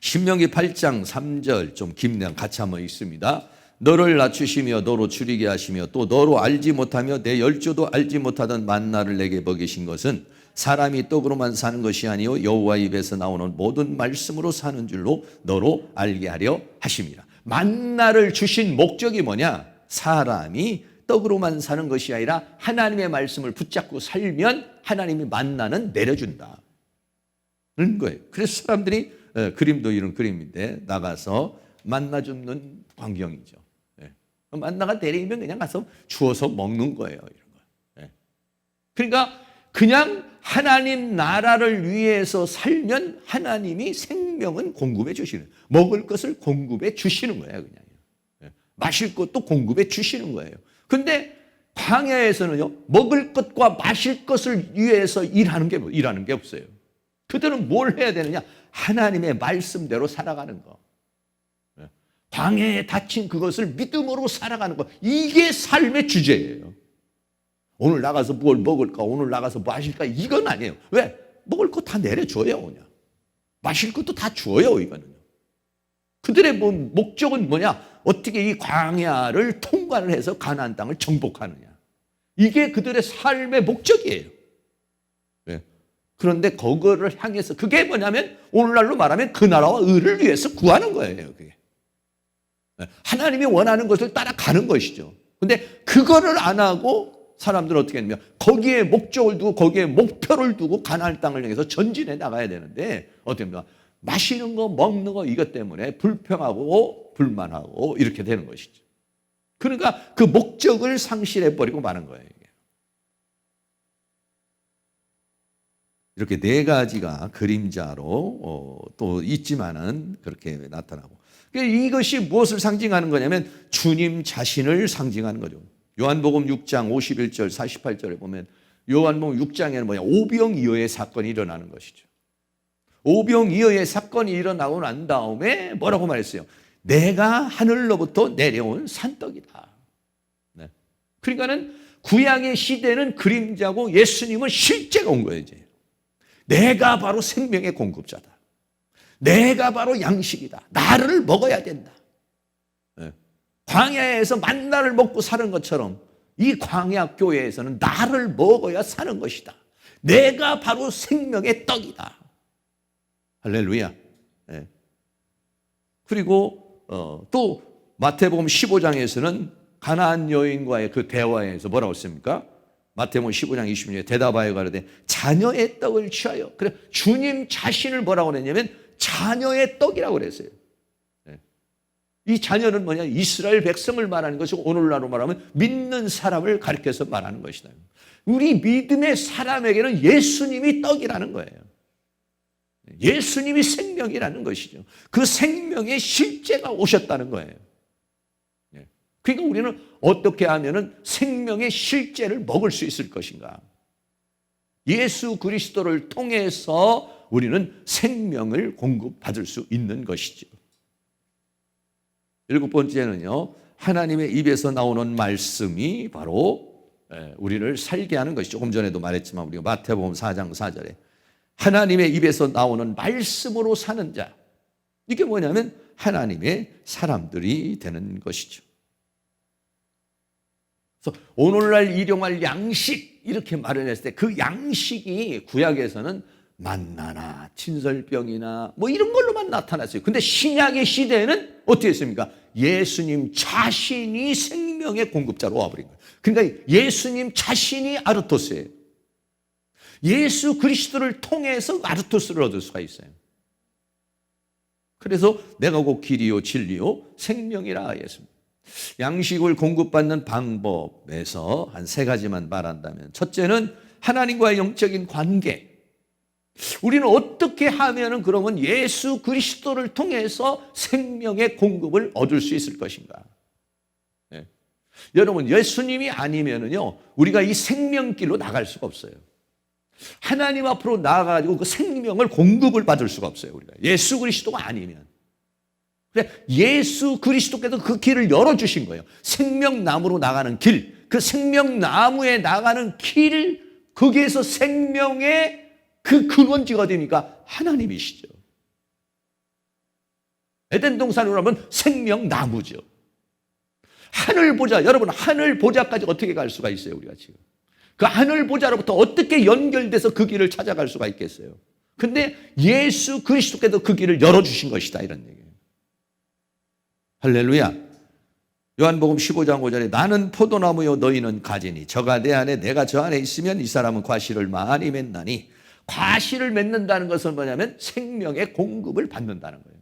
신명기 8장 3절 좀 긴장 같이 한번 읽습니다. 너를 낮추시며 너로 줄이게 하시며 또 너로 알지 못하며 내 열조도 알지 못하던 만나를 내게 먹이신 것은 사람이 떡으로만 사는 것이 아니요 여호와 입에서 나오는 모든 말씀으로 사는 줄로 너로 알게 하려 하심이라. 만나를 주신 목적이 뭐냐? 사람이 떡으로만 사는 것이 아니라 하나님의 말씀을 붙잡고 살면 하나님이 만나는 내려준다. 그런 거예요. 그래서 사람들이 그림도 이런 그림인데 나가서 만나 줍는 광경이죠. 만나가 내리면 그냥 가서 주워서 먹는 거예요. 이런 거. 그러니까 그냥 하나님 나라를 위해서 살면 하나님이 생명은 공급해 주시는, 먹을 것을 공급해 주시는 거예요. 그냥 마실 것도 공급해 주시는 거예요. 근데 광야에서는요, 먹을 것과 마실 것을 위해서 일하는 게 없어요. 그들은 뭘 해야 되느냐? 하나님의 말씀대로 살아가는 거. 광야에 닫힌 그것을 믿음으로 살아가는 거. 이게 삶의 주제예요. 오늘 나가서 뭘 먹을까? 오늘 나가서 뭐 하실까? 이건 아니에요. 왜? 먹을 거 다 내려줘요, 그냥. 마실 것도 다 줘요, 이거는요. 그들의 목적은 뭐냐? 어떻게 이 광야를 통과를 해서 가나안 땅을 정복하느냐. 이게 그들의 삶의 목적이에요. 네. 그런데 그거를 향해서 그게 뭐냐면 오늘날로 말하면 그 나라와 의를 위해서 구하는 거예요. 그게. 네. 하나님이 원하는 것을 따라가는 것이죠. 근데 그거를 안 하고 사람들은 어떻게 했냐면 거기에 목적을 두고 거기에 목표를 두고 가나안 땅을 향해서 전진해 나가야 되는데 어떻게 합니까? 마시는 거 먹는 거 이것 때문에 불평하고 불만하고 이렇게 되는 것이죠. 그러니까 그 목적을 상실해 버리고 마는 거예요. 이렇게 네 가지가 그림자로 또 있지만은 그렇게 나타나고 이것이 무엇을 상징하는 거냐면 주님 자신을 상징하는 거죠. 요한복음 6장 51절 48절에 보면 요한복음 6장에는 뭐냐 오병이어의 사건이 일어나는 것이죠. 오병이어의 사건이 일어나고 난 다음에 뭐라고 말했어요? 내가 하늘로부터 내려온 산떡이다. 네. 그러니까는 구약의 시대는 그림자고 예수님은 실제가 온 거예요. 이제. 내가 바로 생명의 공급자다. 내가 바로 양식이다. 나를 먹어야 된다. 네. 광야에서 만나를 먹고 사는 것처럼 이 광야 교회에서는 나를 먹어야 사는 것이다. 내가 바로 생명의 떡이다. 할렐루야. 네. 그리고 또 마태복음 15장에서는 가나안 여인과의 그 대화에서 뭐라고 했습니까? 마태복음 15장 20절에 대답하여 가로되 자녀의 떡을 취하여. 그래 주님 자신을 뭐라고 그랬냐면 자녀의 떡이라고 그랬어요. 네. 이 자녀는 뭐냐? 이스라엘 백성을 말하는 것이고 오늘날로 말하면 믿는 사람을 가리켜서 말하는 것이다. 우리 믿음의 사람에게는 예수님이 떡이라는 거예요. 예수님이 생명이라는 것이죠. 그 생명의 실제가 오셨다는 거예요. 그러니까 우리는 어떻게 하면 생명의 실제를 먹을 수 있을 것인가? 예수 그리스도를 통해서 우리는 생명을 공급받을 수 있는 것이죠. 7번째는요. 하나님의 입에서 나오는 말씀이 바로 우리를 살게 하는 것이죠. 조금 전에도 말했지만 우리가 마태복음 4장 4절에 하나님의 입에서 나오는 말씀으로 사는 자. 이게 뭐냐면 하나님의 사람들이 되는 것이죠. 그래서 오늘날 일용할 양식 이렇게 말을 했을 때 그 양식이 구약에서는 만나나 친설병이나 뭐 이런 걸로만 나타났어요. 근데 신약의 시대에는 어떻게 했습니까? 예수님 자신이 생명의 공급자로 와버린 거예요. 그러니까 예수님 자신이 아르토스예요. 예수 그리스도를 통해서 아르토스를 얻을 수가 있어요. 그래서 내가 곧 길이요 진리요 생명이라 하였습니다. 양식을 공급받는 방법에서 한 3가지만 말한다면 첫째는 하나님과의 영적인 관계. 우리는 어떻게 하면은 그러면 예수 그리스도를 통해서 생명의 공급을 얻을 수 있을 것인가? 네. 여러분 예수님이 아니면은요 우리가 이 생명길로 나갈 수가 없어요. 하나님 앞으로 나아가지고 그 생명을 공급을 받을 수가 없어요. 우리가 예수 그리스도가 아니면. 그래 예수 그리스도께서 그 길을 열어주신 거예요. 생명나무로 나가는 길, 그 생명나무에 나가는 길, 거기에서 생명의 그 근원지가 되니까 하나님이시죠. 에덴 동산으로 하면 생명나무죠. 하늘 보자, 여러분 하늘 보자까지 어떻게 갈 수가 있어요, 우리가 지금? 그 하늘 보자로부터 어떻게 연결돼서 그 길을 찾아갈 수가 있겠어요? 근데 예수 그리스도께서 그 길을 열어주신 것이다, 이런 얘기예요. 할렐루야. 요한복음 15장 5절에 나는 포도나무요 너희는 가지니 저가 내 안에 내가 저 안에 있으면 이 사람은 과실을 많이 맺나니. 과실을 맺는다는 것은 뭐냐면 생명의 공급을 받는다는 거예요.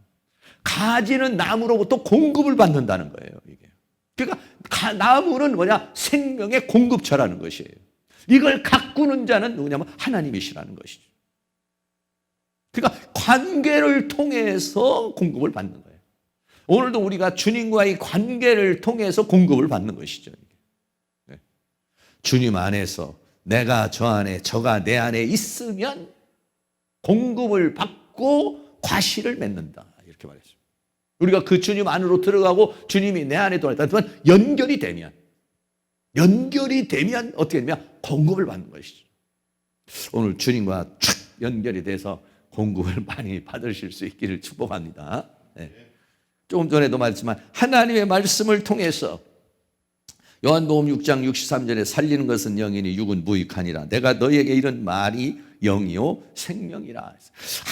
가지는 나무로부터 공급을 받는다는 거예요. 이게. 그러니까 나무는 뭐냐? 생명의 공급처라는 것이에요. 이걸 가꾸는 자는 누구냐면 하나님이시라는 것이죠. 그러니까 관계를 통해서 공급을 받는 거예요. 오늘도 우리가 주님과의 관계를 통해서 공급을 받는 것이죠. 네. 주님 안에서 내가 저 안에 저가 내 안에 있으면 공급을 받고 과실을 맺는다. 이렇게 말했습니다. 우리가 그 주님 안으로 들어가고 주님이 내 안에 들어왔다면 연결이 되면 어떻게 되냐면 공급을 받는 것이죠. 오늘 주님과 촥 연결이 돼서 공급을 많이 받으실 수 있기를 축복합니다. 네. 조금 전에도 말했지만 하나님의 말씀을 통해서 요한복음 6장 63절에 살리는 것은 영이니 육은 무익하니라. 내가 너희에게 이런 말이 영이요 생명이라.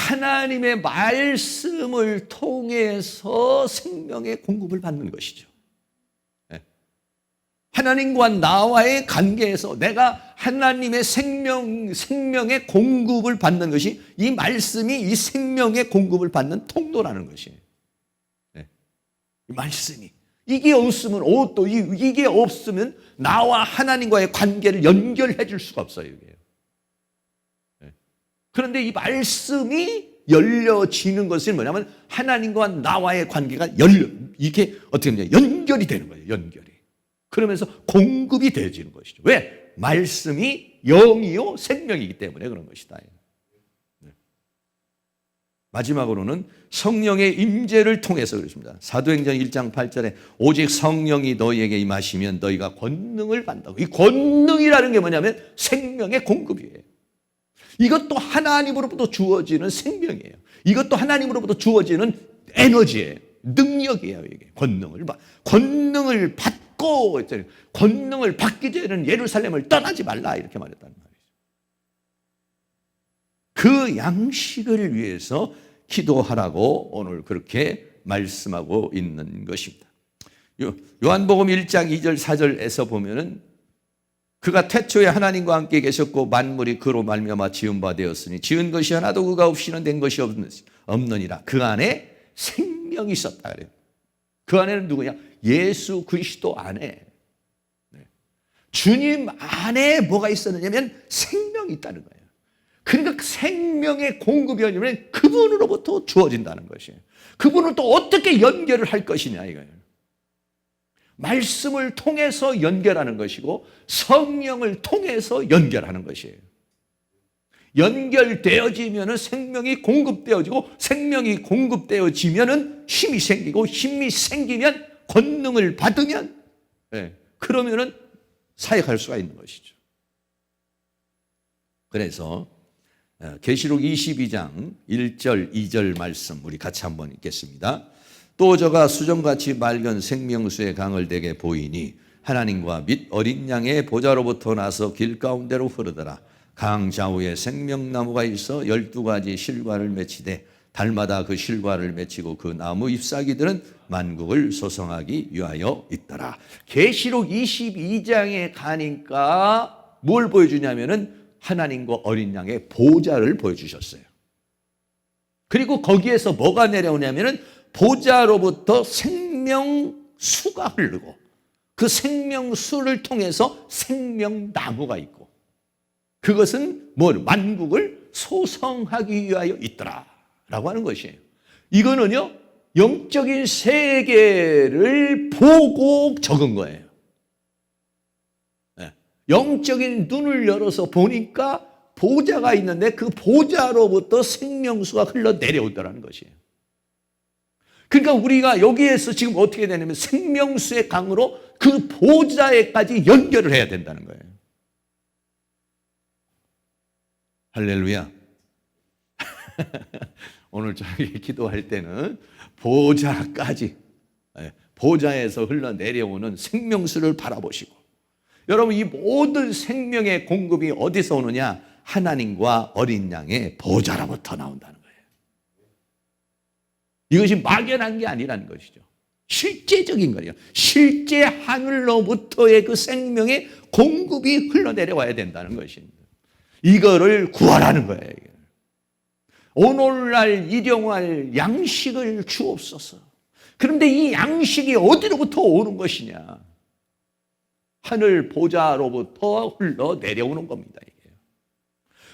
하나님의 말씀을 통해서 생명의 공급을 받는 것이죠. 네. 하나님과 나와의 관계에서 내가 하나님의 생명의 공급을 받는 것이 이 말씀이 이 생명의 공급을 받는 통로라는 것이에요. 네. 이 말씀이 이게 없으면 나와 하나님과의 관계를 연결해 줄 수가 없어요. 이게. 그런데 이 말씀이 열려지는 것은 뭐냐면 하나님과 나와의 관계가 이게 어떻게 되냐 연결이 되는 거예요. 연결이. 그러면서 공급이 되어지는 것이죠. 왜? 말씀이 영이요 생명이기 때문에 그런 것이다. 마지막으로는 성령의 임재를 통해서 그렇습니다. 사도행전 1장 8절에 오직 성령이 너희에게 임하시면 너희가 권능을 받는다고. 이 권능이라는 게 뭐냐면 생명의 공급이에요. 이것도 하나님으로부터 주어지는 생명이에요. 이것도 하나님으로부터 주어지는 에너지예요. 능력이에요. 이게 권능을 받고 권능을 받기 전에는 예루살렘을 떠나지 말라 이렇게 말했단 말이에요. 그 양식을 위해서 기도하라고 오늘 그렇게 말씀하고 있는 것입니다. 요한복음 1장 2절 4절에서 보면은 그가 태초에 하나님과 함께 계셨고 만물이 그로 말미암아 지은 바 되었으니 지은 것이 하나도 그가 없이는 된 것이 없느니라. 그 안에 생명이 있었다 그래요. 그 안에는 누구냐? 예수 그리스도 안에. 주님 안에 뭐가 있었느냐면 생명이 있다는 거예요. 그러니까 그 생명의 공급이 아니면 그분으로부터 주어진다는 것이에요. 그분을 또 어떻게 연결을 할 것이냐 이거예요. 말씀을 통해서 연결하는 것이고 성령을 통해서 연결하는 것이에요. 연결되어지면 생명이 공급되어지고 생명이 공급되어지면 힘이 생기고 힘이 생기면 권능을 받으면 그러면은 사역할 수가 있는 것이죠. 그래서 계시록 22장 1절 2절 말씀 우리 같이 한번 읽겠습니다. 또 저가 수정같이 맑은 생명수의 강을 내게 보이니 하나님과 및 어린 양의 보좌로부터 나서 길 가운데로 흐르더라. 강 좌우에 생명나무가 있어 12가지 실과를 맺히되 달마다 그 실과를 맺히고 그 나무 잎사귀들은 만국을 소성하기 위하여 있더라. 계시록 22장에 가니까 뭘 보여주냐면은 하나님과 어린 양의 보좌를 보여주셨어요. 그리고 거기에서 뭐가 내려오냐면은 보좌로부터 생명수가 흐르고 그 생명수를 통해서 생명나무가 있고 그것은 만국을 소성하기 위하여 있더라 라고 하는 것이에요. 이거는요 영적인 세계를 보고 적은 거예요. 영적인 눈을 열어서 보니까 보좌가 있는데 그 보좌로부터 생명수가 흘러내려오더라는 것이에요. 그러니까 우리가 여기에서 지금 어떻게 되냐면 생명수의 강으로 그 보좌에까지 연결을 해야 된다는 거예요. 할렐루야. 오늘 저녁에 기도할 때는 보좌까지 보좌에서 흘러내려오는 생명수를 바라보시고 여러분 이 모든 생명의 공급이 어디서 오느냐? 하나님과 어린 양의 보좌로부터 나온다는 거예요. 이것이 막연한 게 아니라는 것이죠. 실제적인 거예요. 실제 하늘로부터의 그 생명의 공급이 흘러내려와야 된다는 것입니다. 이거를 구하라는 거예요. 오늘날 일용할 양식을 주옵소서. 그런데 이 양식이 어디로부터 오는 것이냐? 하늘 보좌로부터 흘러내려오는 겁니다.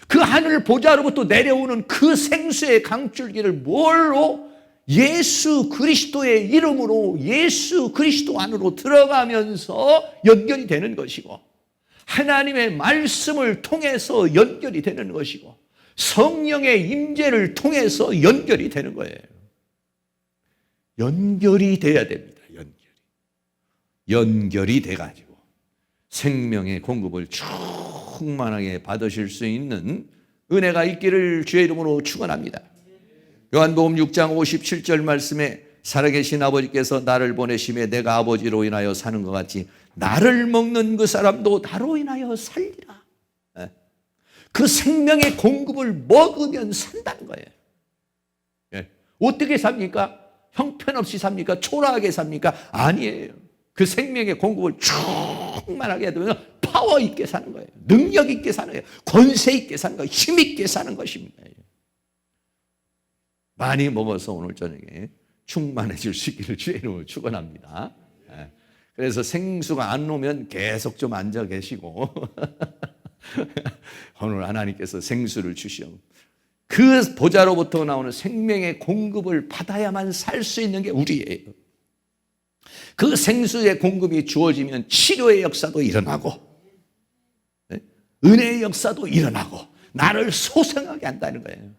그 하늘 보좌로부터 내려오는 그 생수의 강줄기를 뭘로? 예수 그리스도의 이름으로 예수 그리스도 안으로 들어가면서 연결이 되는 것이고 하나님의 말씀을 통해서 연결이 되는 것이고 성령의 임재를 통해서 연결이 되는 거예요. 연결이 돼야 됩니다. 연결이 돼가지고 생명의 공급을 충만하게 받으실 수 있는 은혜가 있기를 주의 이름으로 축원합니다. 요한복음 6장 57절 말씀에 살아계신 아버지께서 나를 보내심에 내가 아버지로 인하여 사는 것 같이 나를 먹는 그 사람도 나로 인하여 살리라. 그 생명의 공급을 먹으면 산다는 거예요. 어떻게 삽니까? 형편없이 삽니까? 초라하게 삽니까? 아니에요. 그 생명의 공급을 충만하게 되면 파워 있게 사는 거예요. 능력 있게 사는 거예요. 권세 있게 사는 거예요. 힘 있게 사는 것입니다. 많이 먹어서 오늘 저녁에 충만해질 수 있기를 주의 이름으로 축원합니다. 그래서 생수가 안 오면 계속 좀 앉아 계시고 오늘 하나님께서 생수를 주시오. 그 보좌로부터 나오는 생명의 공급을 받아야만 살 수 있는 게 우리예요. 그 생수의 공급이 주어지면 치료의 역사도 일어나고 은혜의 역사도 일어나고 나를 소생하게 한다는 거예요.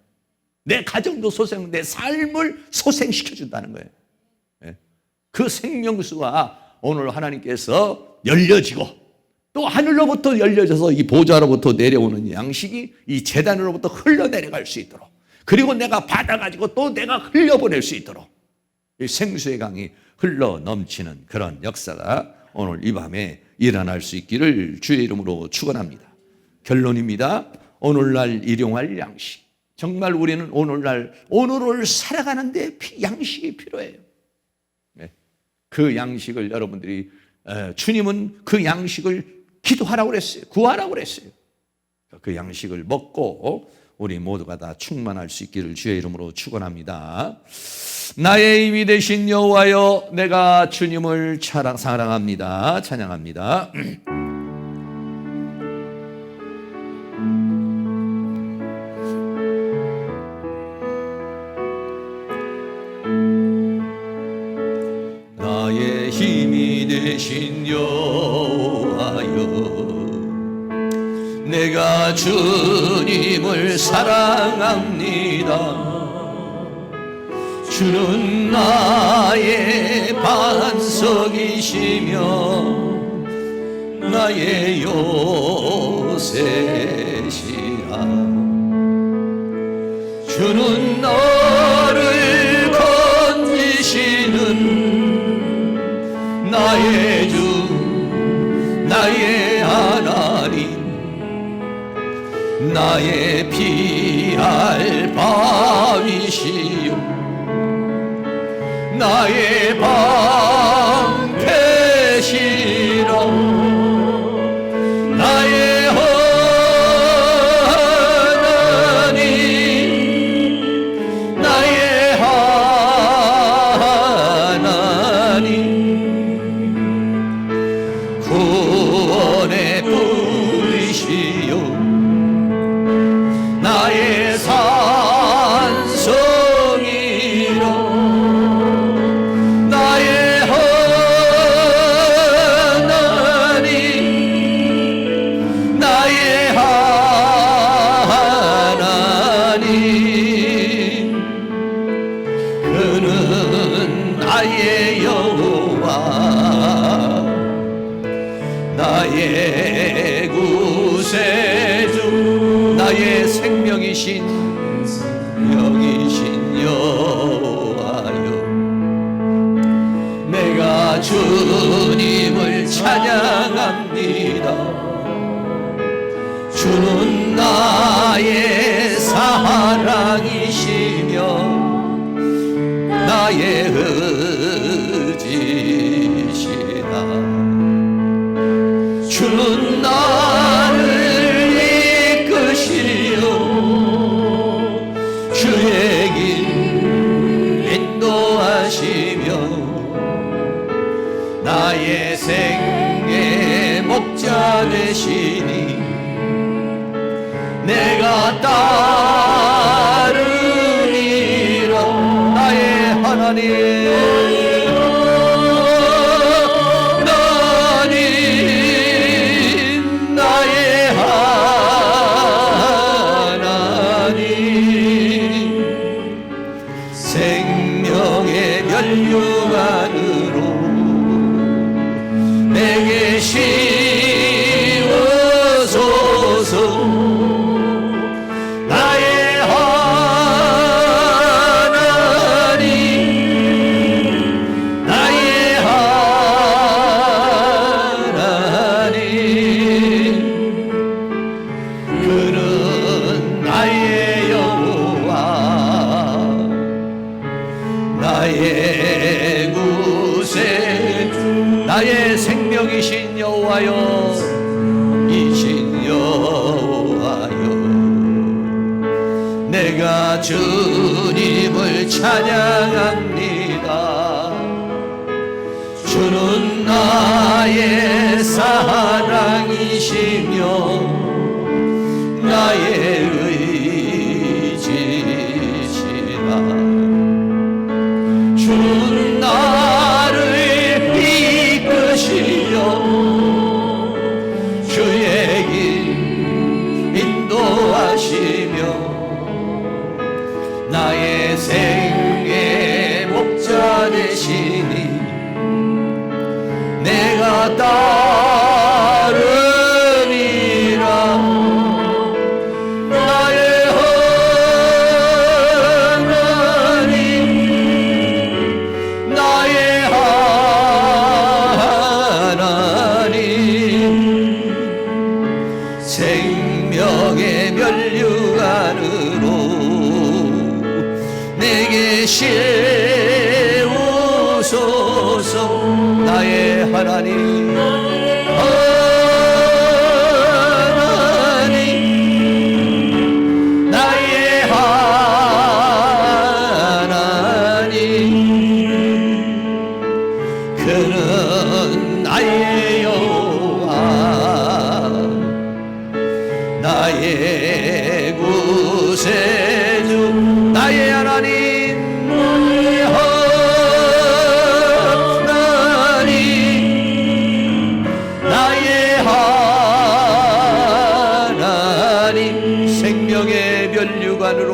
내 가정도 소생, 내 삶을 소생시켜준다는 거예요. 그 생명수가 오늘 하나님께서 열려지고 또 하늘로부터 열려져서 이 보좌로부터 내려오는 양식이 이 제단으로부터 흘러내려갈 수 있도록 그리고 내가 받아가지고 또 내가 흘려보낼 수 있도록 이 생수의 강이 흘러 넘치는 그런 역사가 오늘 이 밤에 일어날 수 있기를 주의 이름으로 축원합니다. 결론입니다. 오늘날 일용할 양식. 정말 우리는 오늘을 살아가는데 양식이 필요해요. 그 양식을 여러분들이 주님은 그 양식을 기도하라고 그랬어요. 구하라고 그랬어요. 그 양식을 먹고 우리 모두가 다 충만할 수 있기를 주의 이름으로 축원합니다. 나의 힘이 되신 여호와여, 내가 주님을 사랑합니다. 찬양합니다. 나의 힘이 되신 여호와여, 내가 주님을 사랑합니다. 주는 나의 반석이시며 나의 요새시라. 주는 너를 건지시는 나의 주 나의 하나님, 나의 피할 바위시요 나의 방 되시라. 나의 하나님, 나의 하나님, 구원의 뿌리시요 나의 산성이라. 나의 구세주, 나의 생명이신 여호와여, 내가 주님을 찬양합니다. 주는 나의 사랑이시며 나의 의지시라. 주는 나를 이끄시려 주의 길 인도하시며 나의 생의 목자 되시니 내가 따르리라. 나의 하나님, 나의 하나님, 주시옵소서. 나의 하나님, 나의 하나님, 그는 나의 여호와, 나의 구세주, 나의 생명이신 여호와여, 이신 여호와여. 내가 주님을 찬양합니다. 주는 나의 사랑이시며 나의 의지시라. 주는 나를 이끄시려 주의 길 인도하시며 나의 생의 목자 되시니 내가 따르리라. 나의 하나님, 나의 하나님, 생명의 면류관으로 내게 세우소서. 나의 하나님, 하나님, 나의 하나님, 그는 나의 여호와, 나의 구세주, 나의 하나님, 나의 하나님, 나의 하나님, 생명의 면류관으로